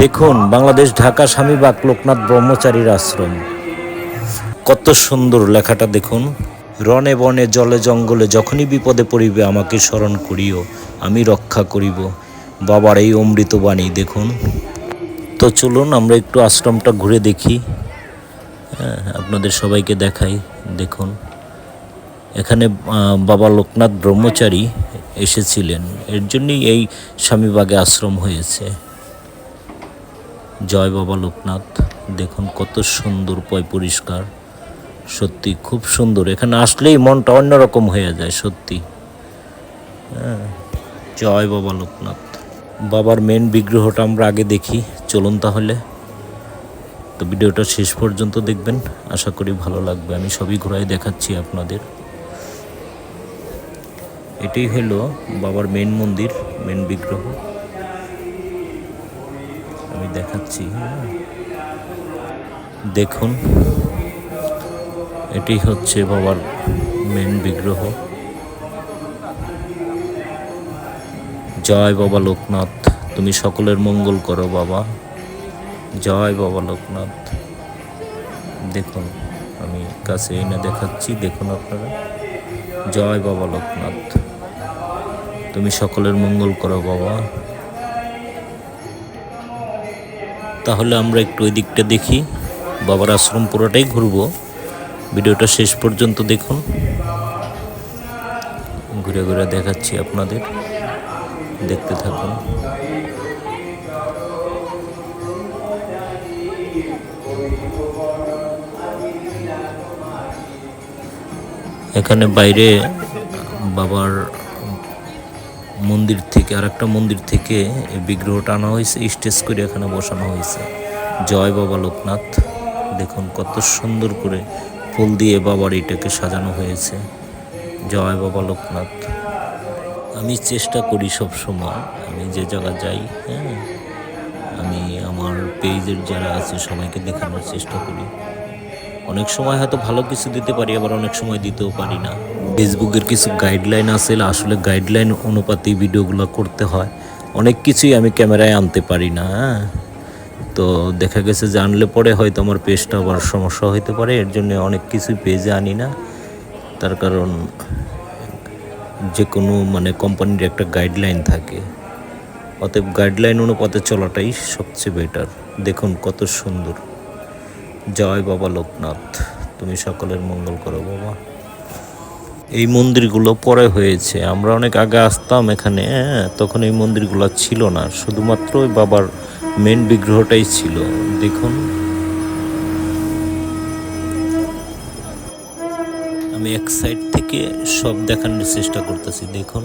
দেখুন বাংলাদেশ ঢাকা স্বামীবাগ লোকনাথ ব্রহ্মচারীর আশ্রম। কত সুন্দর লেখাটা দেখুন। রণে বনে জলে জঙ্গলে যখনই বিপদে পড়িবে আমাকে স্মরণ করিও, আমি রক্ষা করিব। বাবার এই অমৃত বাণী দেখুন। তো চলুন আমরা একটু আশ্রমটা ঘুরে দেখি। আপনাদের সবাইকে দেখাই। দেখুন এখানে বাবা লোকনাথ ব্রহ্মচারী এসেছিলেন, এর জন্যই এই স্বামীবাগে আশ্রম হয়েছে। জয় বাবা লোকনাথ। দেখুন কত সুন্দর, পরিষ্কার, সত্যি খুব সুন্দর। এখানে আসলেই মনটা অন্যরকম হয়ে যায় সত্যি। জয় বাবা লোকনাথ। বাবার মেন বিগ্রহটা আমরা আগে দেখি, চলুন তাহলে। তো ভিডিওটা শেষ পর্যন্ত দেখবেন, আশা করি ভালো লাগবে। আমি সবই ঘোরায় দেখাচ্ছি আপনাদের। এটাই হলো বাবার মেন মন্দির, মেন বিগ্রহ। আমি দেখাচ্ছি। দেখুন এটি হচ্ছে বাবার মেন বিগ্রহ। জয় বাবা লোকনাথ, তুমি সকলের মঙ্গল করো বাবা। জয় বাবা লোকনাথ। দেখুন আমি কাছে এনে দেখাচ্ছি, দেখুন আপনারা। জয় বাবা লোকনাথ, তুমি সকলের মঙ্গল করো বাবা। তাহলে আমরা একটু ওই দিকটা দেখি, বাবার আশ্রম পুরোটাই ঘুরবো। ভিডিওটা শেষ পর্যন্ত দেখুন, ঘুরে ঘুরে দেখাচ্ছি আপনাদের, দেখতে থাকুন। এখানে বাইরে বাবার মন্দির থেকে, আরেকটা মন্দির থেকে এই বিগ্রহটা আনা হয়েছে, স্টেজ করে এখানে বসানো হয়েছে। জয় বাবা লোকনাথ। দেখুন কত সুন্দর করে ফুল দিয়ে বাবার এটাকে সাজানো হয়েছে। জয় বাবা লোকনাথ। আমি চেষ্টা করি সব সময়, আমি যে জায়গা যাই, আমি আমার পেজের যারা আছে সবাইকে দেখানোর চেষ্টা করি। অনেক সময় হয়তো ভালো কিছু দিতে পারি, আবার অনেক সময় দিতেও পারি না। ফেসবুকের কিছু গাইডলাইন আছে, আসলে গাইডলাইন অনুপাতে ভিডিওগুলো করতে হয়। অনেক কিছুই আমি ক্যামেরায় আনতে পারি না। তো দেখা গেছে যে আনলে পরে হয়তো আমার পেজটা আবার সমস্যা হইতে পারে, এর জন্য অনেক কিছুই পেজে আনি না। তার কারণ যে কোনো কোম্পানির একটা গাইডলাইন থাকে, অতএব গাইডলাইন অনুপাতে চলাটাই সবচেয়ে বেটার। দেখুন কত সুন্দর। জয় বাবা লোকনাথ, তুমি সকলের মঙ্গল করো বাবা। এই মন্দিরগুলো পরে হয়েছে, আমরা অনেক আগে আসতাম এখানে, তখন এই মন্দিরগুলো ছিল না, শুধুমাত্র ওই বাবার মেন বিগ্রহটাই ছিল। দেখুন আমি এক সাইড থেকে সব দেখানোর চেষ্টা করতেছি। দেখুন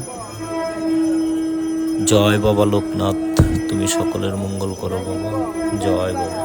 জয় বাবা লোকনাথ, তুমি সকলের মঙ্গল করো বাবা। জয় বাবা।